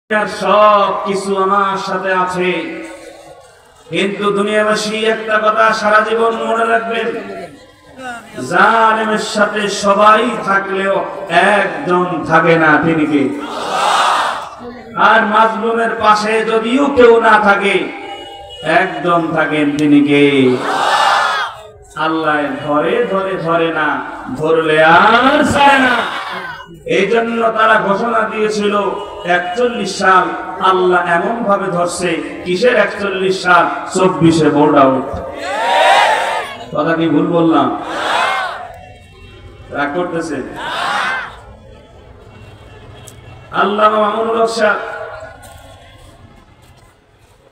সব কিছু আমার সাথে আছে, কিন্তু দুনিয়াবাসী একটা কথা সারা জীবন মনে রাখবেন, জালেমের সাথে সবাই থাকলেও একজন থাকে না, তিনি কে? আর মাজলুমের পাশে যদিও কেউ না থাকে, একজন থাকেন, তিনি কে? আল্লাহ ধরে ধরে ধরে না, ধরলে আর ছাড়ে না। এই জন্য তারা ঘোষণা দিয়েছিল 41 সাল আল্লাহ এমন ভাবে ধরছে। কিসের 41 সাল? 24-এ বোর্ড আউট। কথা কি ভুল বললাম? রাগ করতেছে? আল্লামা মামুনুল হক শাহ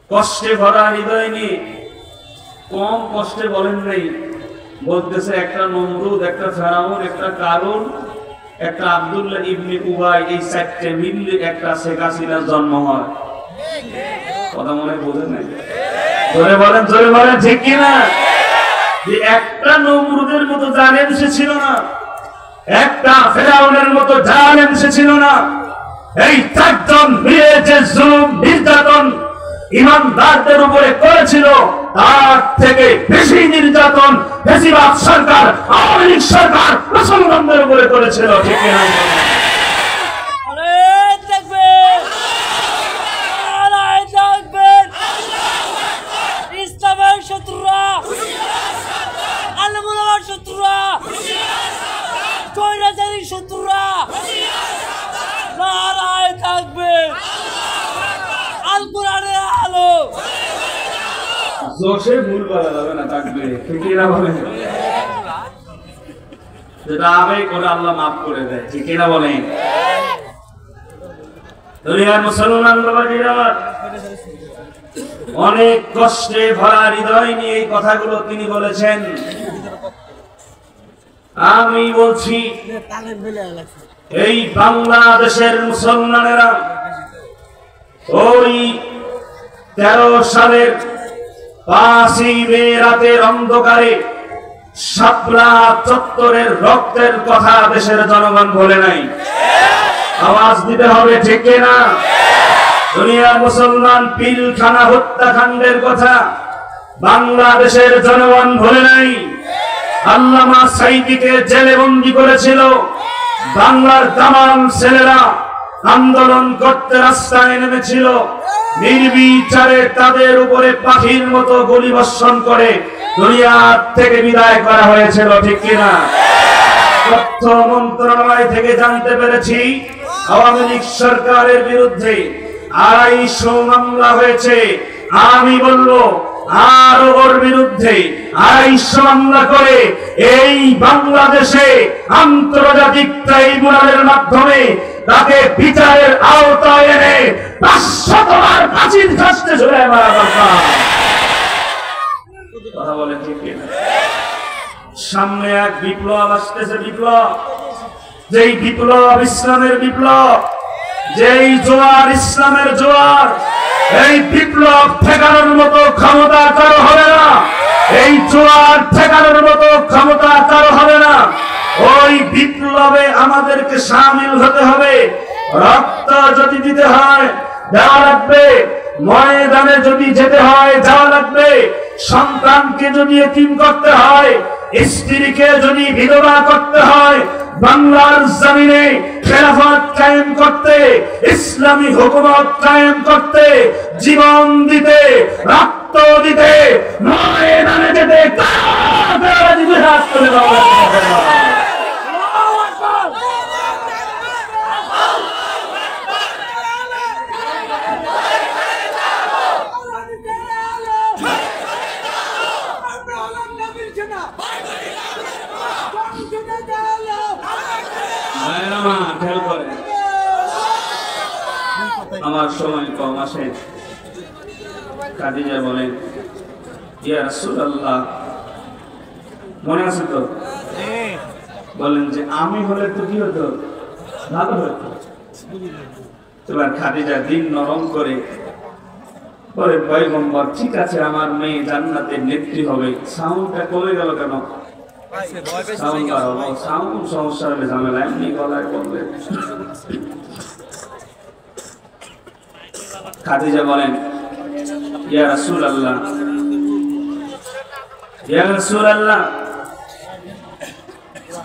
কষ্টে ভরা হৃদয় নিয়ে কম কষ্টে বলেন নাই, বলতেছে একটা নমরুদ, একটা ফেরাউন, একটা কারুন, একটা আব্দুল্লাহ ইবনে উবাই, এই চারটে মিললে একটা শেখ হাসিনার জন্ম হয়। কথা মনে বোঝেন নাই? জোরে বলেন, জোরে বলেন, ঠিক কিনা? যে একটা নমরুদের মতো জালেম সে ছিল না, একটা ফেরাউনের মতো জালেম সে ছিল না। এই চারজন মিলে যে জুলুম নির্যাতন ইমানদারদের উপরে করেছিল, তার থেকে বেশি নির্যাতন ফ্যাসিবাদ সরকার, আওয়ামী লীগ সরকার মুসলমানদের উপরে করেছিল, ঠিক কিনা? ইসলামের শত্রুরা, আলেমুলামার শত্রুরা, স্বৈরাচারী শত্রুরা নারায় থাকবে। আল কোরআনের আলো। জোশে ভুল বলা যাবে না, থাকবে, ঠিক কিনা বলেন? যেটা আবেগ করে আল্লাহ মাফ করে দেয়, ঠিক কিনা বলেন? দুনিয়ার মুসলমান বাবাজিরা অনেক কষ্টে ভরা হৃদয় নিয়ে এই কথাগুলো তিনি বলেছেন। আমি বলছি, এই বাংলাদেশের মুসলমানেরা ওই 13 সালের 5ই মে রাতের অন্ধকারে শাপলা চত্বরের রক্তের কথা দেশের জনগণ ভোলে নাই। আওয়াজ দিতে হবে, ঠিক কিনা? দুনিয়ার মুসলমান পিলখানা হত্যাকাণ্ডের কথা বাংলাদেশের জনগণ ভোলে নাই। আল্লামা সাঈদীকে জেলে বন্দী করেছিল, বাংলার তামাম ছেলেরা আন্দোলন করতে রাস্তায় নেমেছিল, নির্বিচারে তাদের উপরে পাখির মতো গুলি বর্ষণ করে দুনিয়ার থেকে বিদায় করা হয়েছিল, ঠিক কিনা? তথ্য মন্ত্রণালয় থেকে জানতে পেরেছি আওয়ামী লীগ সরকারের বিরুদ্ধে 250 মামলা হয়েছে। আমি বলবো আর ওর বিরুদ্ধে 250 মামলা করে এই বাংলাদেশে আন্তর্জাতিক ট্রাইব্যুনালের মাধ্যমে তাকে বিচারের আওতায় এনে 500 বার ফাঁসির কাস্টে ঝুলায় মারা দরকার। কথা বলেন, ঠিক কিনা? সামনে এক বিপ্লব আসতেছে, বিপ্লব, যেই বিপ্লব ইসলামের বিপ্লব, যেই জোয়ার ইসলামের জোয়ার। এই বিপ্লব ঠেকানোর মতো ক্ষমতা কারো হবে না, এই জোয়ার ঠেকানোর মতো ক্ষমতা কারো হবে না। ওই বিপ্লবে আমাদেরকে শামিল হতে হবে। রক্ত যদি দিতে হয় দেওয়া লাগবে, ময়দানে যদি যেতে হয় যাওয়া লাগবে, সন্তানকে যদি এতিম করতে হয়, স্ত্রীকে যদি বিধবা করতে হয়, বাংলার জমিনে খেলাফত কায়েম করতে, ইসলামী হুকুমত কায়েম করতে, জীবন দিতে, রক্ত দিতে, ময়দানে যেতে হাত তুলে দেওয়া। আমার সময় কম আসে। খাদিজা বলেন, ইয়া রাসূলুল্লাহ, মনে আছে তো? বলেন যে আমি হলে তো কি হতো? ভালো হতো। এবার খাদিজা দিন নরম করে বলে, পয়গম্বর, ঠিক আছে, আমার মেয়ে জান্নাতের নেত্রী হবে। সাউন্ডটা কমে গেল কেন? সাউন্ড সমস্যা হলে ঝামেলা, এমনি গলায় বলবে। খাদিজা বলেন, ইয়া রাসূলুল্লাহ, ইয়া রাসূলুল্লাহ,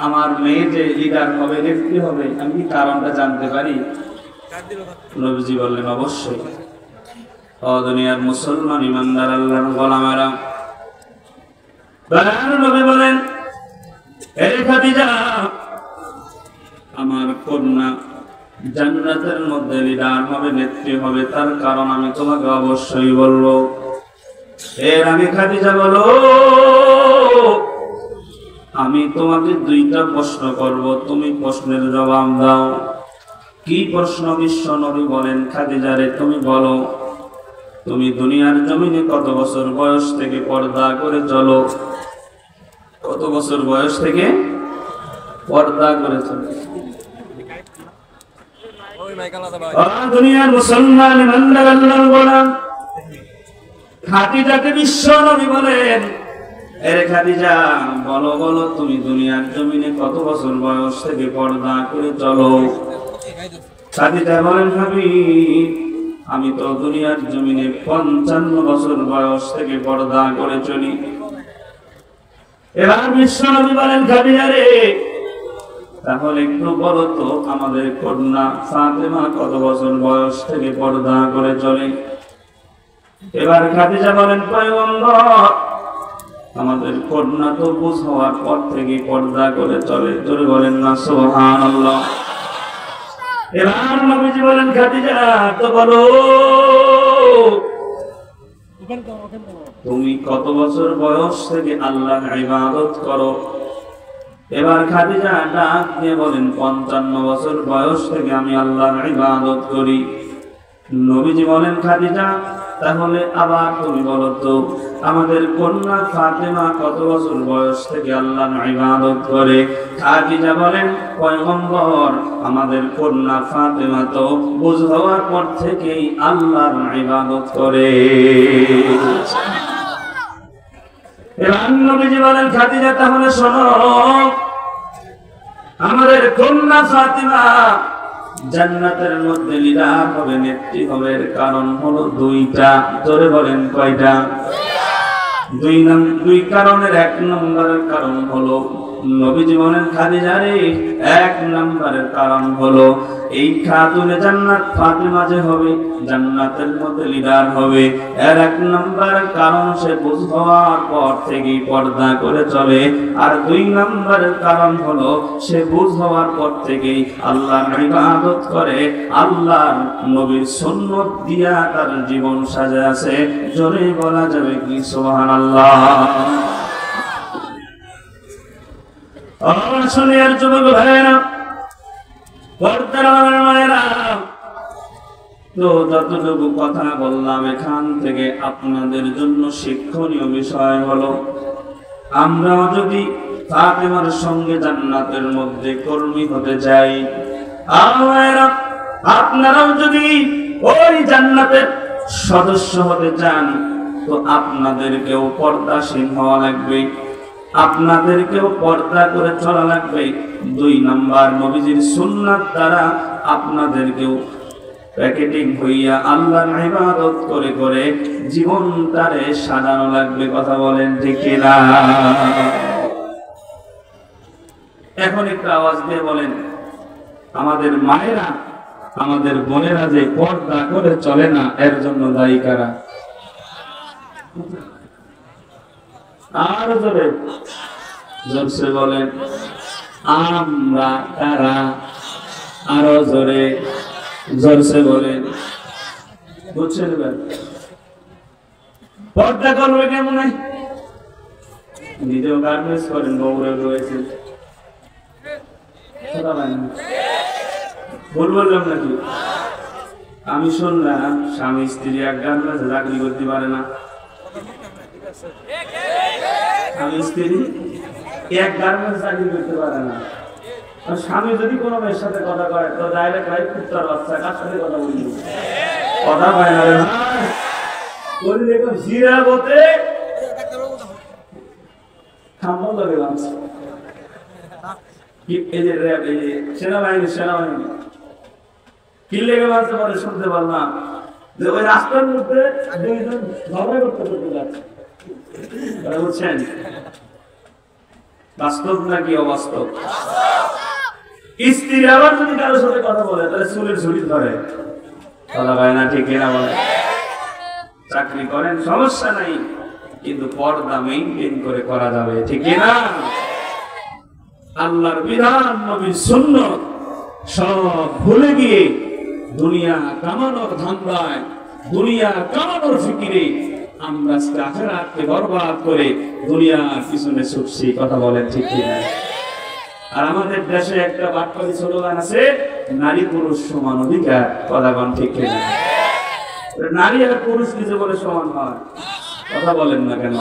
আমার মেয়ে যে লিডার হবে, নেত্রী হবে, আমি কি কারণটা জানতে পারি? নবীজি বললেন, অবশ্যই। ও দুনিয়ার মুসলমান ইমানদার আল্লাহর গোলামেরা, নবী বলেন, হে খাদিজা, আমার কন্যা জান্নাতের মধ্যে লিডার হবে, নেত্রী হবে, তার কারণ আমি তোমাকে অবশ্যই বলবো। এর আমি খাদিজা বলো, আমি তোমাকে দুইটা প্রশ্ন করব, তুমি প্রশ্নের জবাব দাও। কি প্রশ্ন? বিশ্ব নবী বলেন, খাদিজা রে তুমি বলো, তুমি দুনিয়ার জমিনে কত বছর বয়স থেকে পর্দা করে চলো? কত বছর বয়স থেকে পর্দা করে চলো? দুনিয়ার মুসলমান ইমানদার আল্লাহর গোলাম খাদিজাকে বিশ্ব নবী বলেন, এ খাদিজা বলো বলো, তুমি দুনিয়ার জমিনে কত বছর বয়স থেকে পর্দা করে চলো? খাদিজা বলেন, হাবিব, আমি তো দুনিয়ার জমিনে 55 বছর বয়স থেকে পর্দা করে চলি। এবার বিশ্ব নবী বলেন, খাদিজা রে, তাহলে একটু বলো তো, আমাদের কন্যা ফাতেমা কত বছর বয়স থেকে পর্দা করে চলে? এবার খাদিজা বলেন, পয়গম্বর, আমাদের কন্যা তো বুঝ হওয়ার পর থেকে পর্দা করে চলে। জোরে বলেন না সুবহানাল্লাহ। এবার নবীজি বলেন, খাদিজা তো বলো, তুমি কত বছর বয়স থেকে আল্লাহর ইবাদত করো? এবার খাদিজা ডাক দিয়ে বলেন, 55 বছর বয়স থেকে আমি আল্লাহর ইবাদত করি। নবীজি বলেন, খাদিজা তাহলে আবার তুমি বলো তো, আমাদের কন্যা ফাতেমা কত বছর বয়স থেকে আল্লাহর ইবাদত করে? খাদিজা বলেন, পয়গম্বর, আমাদের কন্যা ফাতেমা তো বুঝ হওয়ার পর থেকেই আল্লাহর ইবাদত করে। এবার নবীজি বলেন, খাদিজা তাহলে শোনো, আমাদের কন্যা ফাতেমা জান্নাতের মধ্যে লিডার হবে, নেত্রী হবে, এর কারণ হলো দুইটা। জোরে বলেন কয়টা? দুই কারণের এক নম্বরের কারণ হলো, নবীজি বলেন, খাদিজা রে, এক নম্বরের কারণ হলো এই খাতুনে জান্নাত ফাতেমা যে হবে, জান্নাতের মধ্যে লিডার হবে, এর এক নম্বরের কারণ সে বুঝ হওয়ার পর থেকেই পর্দা করে চলে। আর দুই নম্বরের কারণ হলো সে বুঝ হওয়ার পর থেকেই আল্লাহর ইবাদত করে, আল্লাহর নবীর সুন্নাত দিয়া তার জীবন সাজা আছে। জোরে বলা যাবে কি সুবহানাল্লাহ? শুনিয়ার যুবক ভাইয়েরা, পর্দার মায়েরা, তো যতটুকু কথা বললাম এখান থেকে আপনাদের জন্য শিক্ষণীয় বিষয় হলো, আমরাও যদি ফাতেমার সঙ্গে জান্নাতের মধ্যে কর্মী হতে চাই, আপনারাও যদি ওই জান্নাতের সদস্য হতে চান, তো আপনাদেরকেও পর্দাশীল হওয়া লাগবে, আপনাদেরকেও পর্দা করে চলা লাগবে। দুই নাম্বার, নবীজির সুন্নাত দ্বারা আপনাদেরকেও প্যাকেটিং হইয়া আল্লাহর ইবাদত করে করে জীবনটারে সাজানো লাগবে। কথা বলেন ঠিক কিনা? এখন একটু আওয়াজ দিয়ে বলেন, আমাদের মায়েরা, আমাদের বোনেরা যে পর্দা করে চলে না, এর জন্য দায়ী কারা? আর জোরে জোরসে বলেন, আমরা কারা? আরো জোরে জোরসে বলেন, বুঝছেন? পর্দা করবে কেমন? নিজেও গার্মেন্টস করেন, বউরে রয়েছে, ভুল বললাম নাকি? আমি শুনলাম স্বামী স্ত্রী এক গার্মেন্টসে চাকরি করতে পারে না, স্বামী স্ত্রী এক গার্মেন্টস চাকরি করতে পারে না। স্বামী যদি কোনো মেয়ের সাথে কথা কয়, তো ডাইরেক্ট ভাই কুত্তার বাচ্চা, কার সাথে কথা বলবো? কথা পায় না রে ভাই, বলি দেখো জিরা বলতে থাম্বল লাগে বাঁচছে। এই যে র্যাব, এই যে সেনাবাহিনী কি লেগে বাঁচতে পারে শুনতে পারলাম, যে ওই রাস্তার মধ্যে দুইজন ঝগড়া করতে যাচ্ছে, বুঝছেন? বাস্তব নাকি অবাস্তব? স্ত্রী আবার যদি কারোর সাথে কথা বলে তাহলে চুলের ঝুড়ি ধরে, কথা হয় না, ঠিক কিনা বলে? চাকরি করেন সমস্যা নাই, কিন্তু পর্দা মেইনটেইন করে করা যাবে, ঠিক কিনা? আল্লাহর বিধান, নবীর সুন্নাত সব ভুলে গিয়ে দুনিয়া কামানোর ধান্দায়, দুনিয়া কামানোর ফিকিরে আমরা আখিরাতকে বরবাদ করে দুনিয়ার পিছনে ছুটছি, কথা বলেন, ঠিক কিনা? আর আমাদের দেশে একটা বাটপাড়ি স্লোগান আছে, নারী পুরুষ সমান অধিকার, কথা বলেন, ঠিক কিনা? নারী আর পুরুষ কিছু বলে সমান হয়, কথা বলেন না কেন?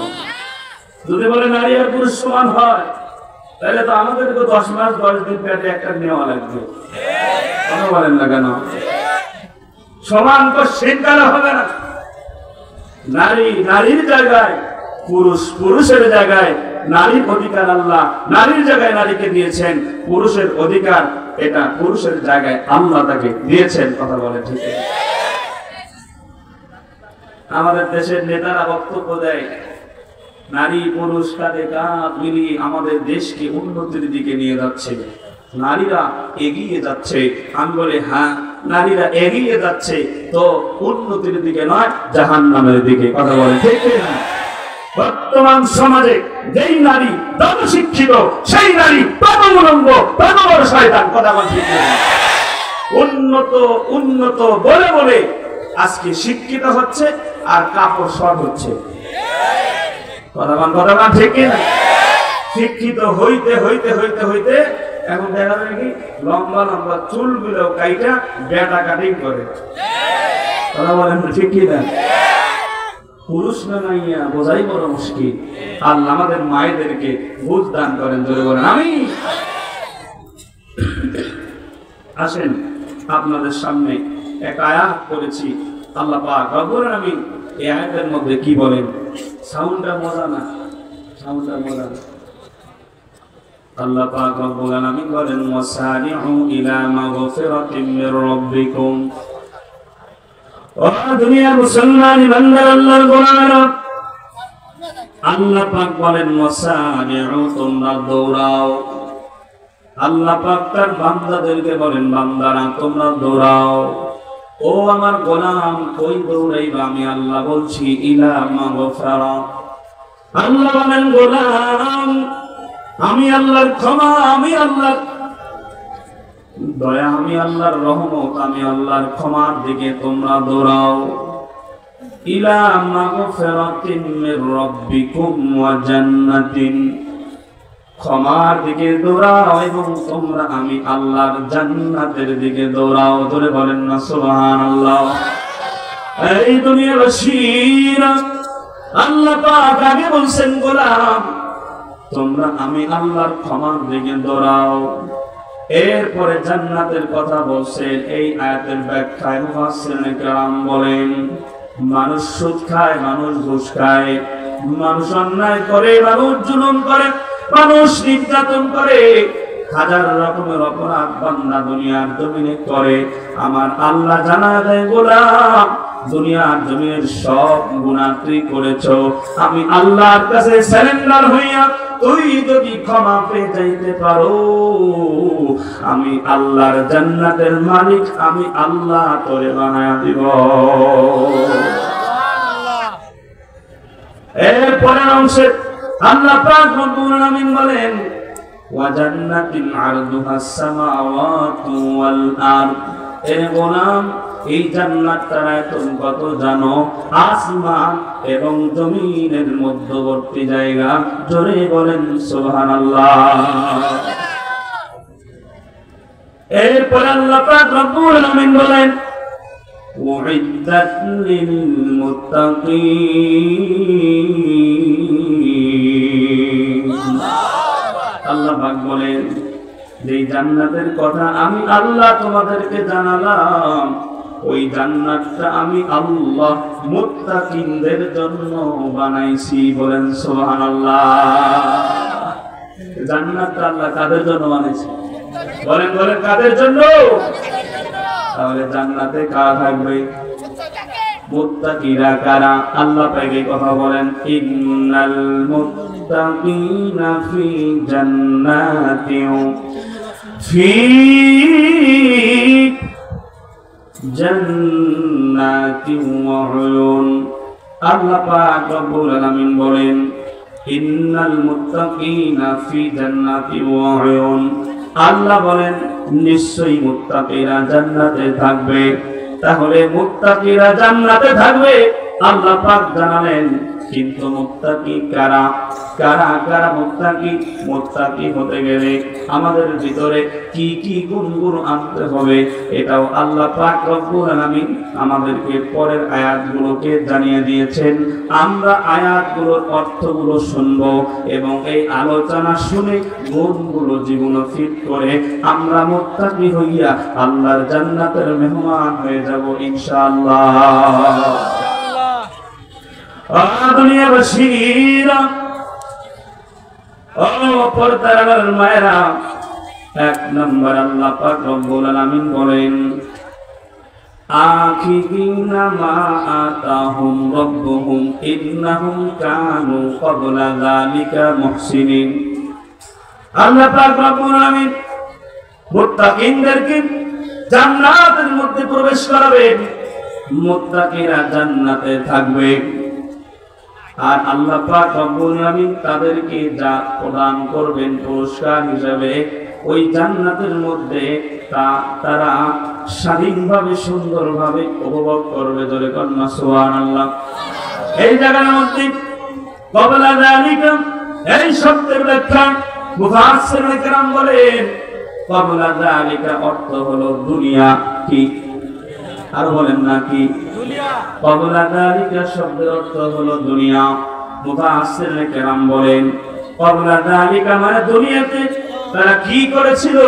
যদি বলে নারী আর পুরুষ সমান হয়, তাহলে তো আমাদেরকে 10 মাস 10 দিন পেটে একটা নেওয়া লাগবে, কথা বলেন না কেন? সমান তো সেকালে হবে না। নারী নারীর জায়গায়, পুরুষ পুরুষের জায়গায়, নারীর অধিকার আল্লাহ নারীর জায়গায় নারীকে দিয়েছেন, পুরুষের অধিকার এটা পুরুষের জায়গায় আল্লাহ তাকে দিয়েছেন, কথা বলে, ঠিক আছে? আমাদের দেশের নেতারা বক্তব্য দেয় নারী পুরুষ কাঁধে কাঁধ মিলিয়ে আমাদের দেশকে উন্নতির দিকে নিয়ে যাচ্ছে, নারীরা এগিয়ে যাচ্ছে। আমি বলি হ্যাঁ, নারীরা এগিয়ে যাচ্ছে তো উন্নতির দিকে নয়, জাহান্নামের দিকে, কথা বলে, ঠিক না? বর্তমান সমাজে যেই নারী তত শিক্ষিত, সেই নারী তত উলঙ্গ, তত বড় শয়তান, কথা বলে, ঠিক না? উন্নত উন্নত বলে বলে আজকে শিক্ষিত হচ্ছে আর কাপড় শর্ট হচ্ছে, কথা বল, ঠিক না? শিক্ষিত হইতে হইতে হইতে হইতে এখন দেখা যায় কি লম্বা লম্বা চুলগুলো কাইটা বেটা কাটিং করে, কথা বলেন, ঠিক কিনা? পুরুষ না নাইয়া বোঝাই বড় মুশকিল। আল্লাহ আমাদের মায়েদেরকে বুঝ দান করেন, জোরে বলেন আমিন। আসেন আপনাদের সামনে এক আয়াত করেছি, আল্লাহ পাক রব্বুল আলামিন এই আয়াতের মধ্যে কি বলেন? সাউন্ডটা মজা না, সাউন্ডটা মজা না। আল্লাহ পাক রব্বুল আলামিন বলেন ওয়াসারিউ ইলা মাগফিরাতিন মির রাব্বিকুম। ও দুনিয়ার মুসলমান বান্দা, আল্লাহর গোলামেরা, আল্লাহ পাক বলেন ওয়াসারিউ, তোমরা দৌড়াও। আল্লাহ পাক তার বান্দাদেরকে বলেন বান্দারা তোমরা দৌড়াও। ও আমার গোলাম, কই দৌড়াইবা? আমি আল্লাহ বলছি ইলা মাগফিরা। আল্লাহ বলেন গোলাম, আমি আল্লাহর ক্ষমা, আমি আল্লাহর দয়া, আমি আল্লাহর রহমত, আমি আল্লাহর ক্ষমার দিকে তোমরা দৌড়াও। ইলা মাগফিরাতিন মির রাব্বিকুম ওয়া জান্নাতিন, ক্ষমার দিকে দৌড়াও এবং তোমরা আমি আল্লাহর জান্নাতের দিকে দৌড়াও। ধরে বলেন না সুবহানাল্লাহ। এই দুনিয়াবাসীরা, আল্লাহ পাক আগে বলছেন গোলাম তোমরা আমি আল্লাহর ক্ষমার দিকে দৌড়াও, এরপরে জান্নাতের কথা বলছেন। এই আয়াতের ব্যাখ্যায় মুফাসসিরিনে কেরাম বলেন মানুষ সুদ খায়, মানুষ ঘুষ খায়, মানুষ অন্যায় করে, মানুষ জুলুম করে, মানুষ নির্যাতন করে, হাজার রকমের অপরাধ বান্দা দুনিয়ার জমিনে করে। আমার আল্লাহ জানা দেয় গোলাম দুনিয়ার জমিনের সব গুনাহ তুই করেছো, আমি আল্লাহর কাছে সারেন্ডার হইয়া তুই যদি ক্ষমা পেয়ে যাইতে পারো, আমি আল্লাহর জান্নাতের মালিক, আমি আল্লাহ তোরে বানায়া দিব। এরপরের অংশে আল্লাহ পাক রব্বুল আলামিন বলেন ওয়া জান্নাতিন আরদুহাস সামাওয়াতু ওয়াল আরদ। এ গোলাম, এই জান্নাতটার আয়তন কত জানো? আসমান এবং জমিনের মধ্যবর্তী জায়গা। জোরে বলেন সুবহানাল্লাহ। এরপর আল্লাহ পাক রব্বুল আলামিন বলেন উইদ্দাত লিল মুত্তাকিন। আল্লাহ পাক বলেন যে জান্নাতের কথা আমি আল্লাহ তোমাদেরকে জানালাম, ওই জান্নাতটা আমি আল্লাহ মুত্তাকিনদের জন্য বানাইছি। বলেন সুবহানাল্লাহ। জান্নাতটা আল্লাহ কাদের জন্য বানাইছে? বলেন বলেন কাদের জন্য? তাহলে জান্নাতে কারা থাকবে? মুত্তাকিরা কারা? আল্লাহ পাক এই কথা বলেন, ইন্নাল মুত্তাকিনা ফি জান্নাতিন ওয়া উয়ুন। আল্লাহ পাক রব্বুল আলামিন বলেন, ইন্নাল মুত্তাকিনা ফি জান্নাতিন ওয়া উয়ুন। আল্লাহ বলেন নিশ্চয়ই মুত্তাকিরা জান্নাতে থাকবে। তাহলে মুত্তাকিরা জান্নাতে থাকবে আল্লাহ পাক জানালেন, কিন্তু মুত্তাকি কারা? কারা কারা মুত্তাকি? মুত্তাকি হতে গেলে আমাদের ভিতরে কি কি গুণগুলো আনতে হবে এটাও আল্লাহ পাক রব্বুল আলামিন আমাদেরকে পরের আয়াতগুলোকে জানিয়ে দিয়েছেন। আমরা আয়াতগুলোর অর্থগুলো শুনবো এবং এই আলোচনা শুনে গুণগুলো জীবনে ফিট করে আমরা মুত্তাকি হইয়া আল্লাহর জান্নাতের মেহমান হয়ে যাব ইনশাআল্লাহ। দুনিয়াবাসীরা, ও পর্দার মায়েরা, এক নম্বর আল্লাহ পাক রব্বুল আলামিন বলেন, আখিরিনা মা আতাহুম রাব্বুহুম ইন্নাহুম কানু ক্বাবলা যালিকা মুহসিনিন। আল্লাহ পাক রব্বুল আলামিন মুত্তাকিনদেরকে জান্নাতের মধ্যে প্রবেশ করাবেন, মুত্তাকিরা জান্নাতে থাকবে। আর আল্লাহ পাক রব্বুল আলামিন তাদেরকে যা প্রদান করবেন পুরস্কার হিসেবে, ওই জান্নাতের মধ্যে তারা স্বাধীনভাবে সুন্দরভাবে উপভোগ করবে। ধরে কন্যা সুবহানাল্লাহ। এই জায়গার মধ্যে ক্বাবলা যালিকা, এই শব্দের ব্যাখ্যা মুফাসসিরুল কিরাম বলেন, ক্বাবলা যালিকা অর্থ হলো দুনিয়া। কি আর বলেন না কি? ক্বাবলা যালিকা শব্দের অর্থ হলো দুনিয়া। মুফাসসিরুল কিরাম বলেন ক্বাবলা যালিকা মানে দুনিয়াতে তারা কি করেছিল,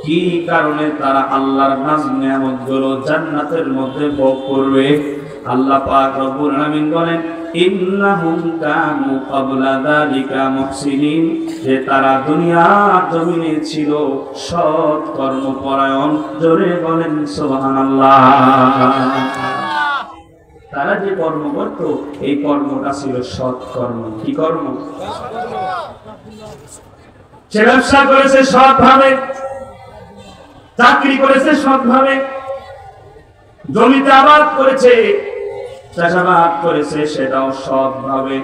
কি কারণে তারা আল্লাহর নাজ নিয়ামতগুলো জান্নাতের মধ্যে ভোগ করবে। আল্লাহ পাক রব্বুল আলামিন বলেন, ইন্নাহুম কানু ক্বাবলা যালিকা মুহসিনিন, যে তারা দুনিয়ার জমিনে ছিল সৎ কর্মপরায়ণ। জোরে বলেন সুবহানাল্লাহ। তারা যে কর্ম করত এই কর্মটা ছিল সৎ কর্ম। কি কর্ম? সে ব্যবসা করেছে সৎভাবে, চাকরি করেছে সৎভাবে, জমিতে আবাদ করেছে, চাষাবাদ করেছে, সেটাও সৎভাবে।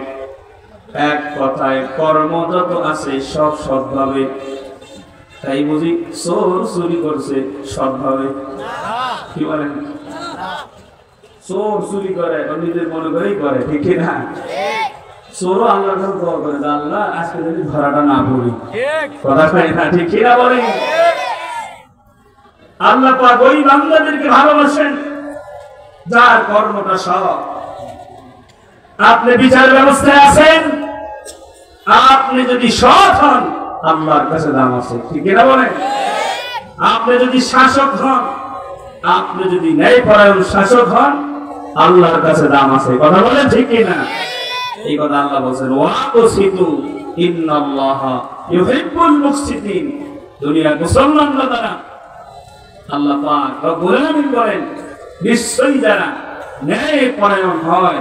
এক কথায় কর্ম যত আছে সব সৎভাবে। তাই বুঝি চোর চুরি করছে সৎভাবে? কি বলেন? চোর চুরি করে নিজের মনে করেই করে, ঠিক না? চোরও আল্লাহর কাছে দোয়া করে, আল্লাহ আজকে যদি ধরাটা না পড়ি। কথা কয় না, ঠিক না বলেন? আল্লাহ পাক ওই বান্দাদেরকে ভালোবাসেন যার কর্মটা সৎ। আপনি বিচার ব্যবস্থায় আছেন, আপনি যদি সৎ হন আল্লাহর কাছে দাম আছে, ঠিক না বলেন? আপনি যদি শাসক হন, আপনি যদি ন্যায়পরায়ণ শাসক হন, আল্লাহর কাছে দাম আছে। কথা বলেন ঠিক না? এই কথা আল্লাহ বলেন, ওয়াকসিতু ইন্নাল্লাহা ইউহিব্বুল মুকসিতিন। দুনিয়ার মুসলমানরা তারা, আল্লাহ পাক রব্বুল আলামিন বলেন, নিশ্চয়ই যারা ন্যায়পরায়ণ হয়,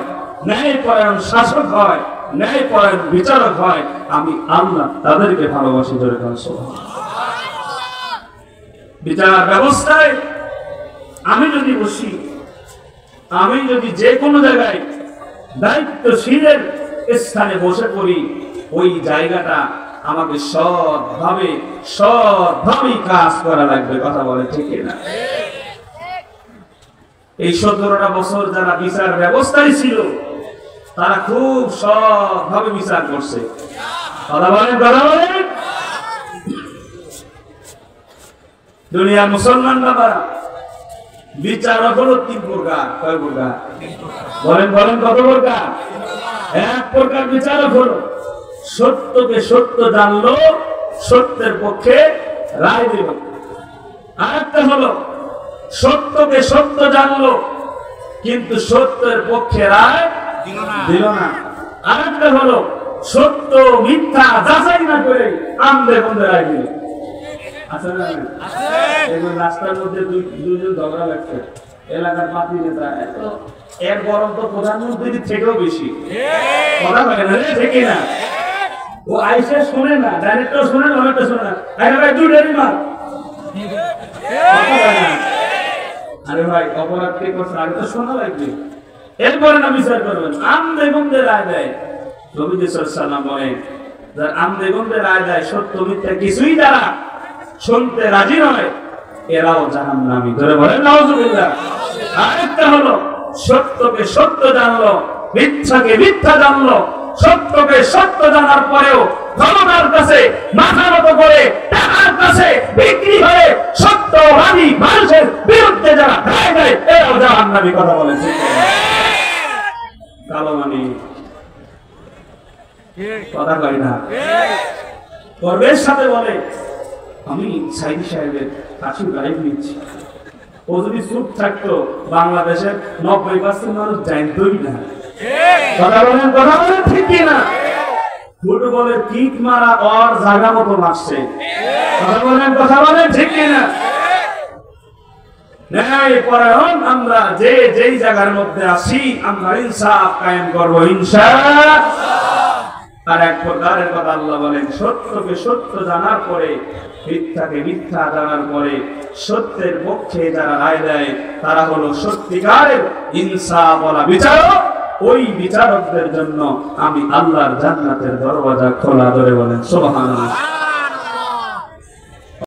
ন্যায়পরায়ণ শাসক হয়, ন্যায়পরায়ণ বিচারক হয়, আমি আল্লাহ তাদেরকে ভালোবাসি। ধরে বিচার ব্যবস্থায় আমি যদি বসি, আমি যদি যে কোনো জায়গায় দায়িত্বশীলের স্থানে বসে পড়ি, ওই জায়গাটা আমাকে সৎভাবে কাজ করা লাগবে। কথা বলে ঠিক না? এই 17টা বছর যারা বিচার ব্যবস্থায় ছিল তারা খুব সৎভাবে বিচার করছে। কথা বলেন, কথা বলেন। দুনিয়ার মুসলমানরা তারা বিচারক হলো 3 প্রকার। কয় প্রকার? বলেন বলেন, কত প্রকার? এক প্রকার বিচারক হলো সত্যকে সত্য জানলো, সত্যের পক্ষে রায় দিল। আরেকটা হলো সত্যকে সত্য জানলো কিন্তু সত্যের পক্ষে রায় দিল না। আরেকটা হলো সত্য মিথ্যা যাচাই না করে আমদে বন্ধে রায় দিল। আচ্ছা না? রাস্তার মধ্যে দুইজন ঝগড়া লাগছে, এলাকার পাতি নেতা এর গরম তো প্রধানমন্ত্রীর থেকেও বেশি কথা বলে না ঠিক না ও আইসে শুনে না ডাইরেক্টর শুনে না অনেকটা শুনে না ভাই দুইটারই মার আরে ভাই অপরাধ কে করছে আগে তো শোনা লাগবে এরপরে না বিচার করবেন আমদে গন্ধে রায় দেয় নবী সাল্লাল্লাহু বলেন যারা আমদে গন্ধে রায় দেয় সত্য মিথ্যা কিছুই তারা শুনতে রাজি নয় এরাও জাহান্নামী ধরে বলেন নাউজুবিল্লাহ আরেকটা হলো সত্যকে সত্য জানলো মিথ্যাকে মিথ্যা জানলো সত্যকে সত্য জানার পরেও জনতার কাছে মাথা নত করে টাকার কাছে বিক্রি হয়ে সত্যবাদী মানুষের বিরুদ্ধে যারা রায় দেয় এরাও জাহান্নামী কথা বলেছে কালো মানে কথা কয় না গর্বের সাথে বলে আমি সাইদি সাহেবের কাছে লাইভ নিচ্ছি ও যদি চুপ থাকতো বাংলাদেশের 90% মানুষ জানতোই না কথা বলেন ঠিক কিনা ফুটবলের কিক মারা আর জায়গা মতো লাগছে কথা বলেন ঠিক কিনা ন্যায় পরায়ণ আমরা যেই জায়গার মধ্যে আসি আমরা ইনসাফ কায়েম করব ইনশাআল্লাহ আর এক প্রকারের কথা আল্লাহ বলেন সত্যকে সত্য জানার পরে মিথ্যাকে মিথ্যা জানার পরে সত্যের পক্ষে যারা রায় দেয় তারা হলো সত্যিকারের ইনসাফ ওয়ালা বিচারক ওই বিচারকদের জন্য আমি আল্লাহর জান্নাতের দরওয়াজা খোলা ধরে বলেন সুবহানাল্লাহ।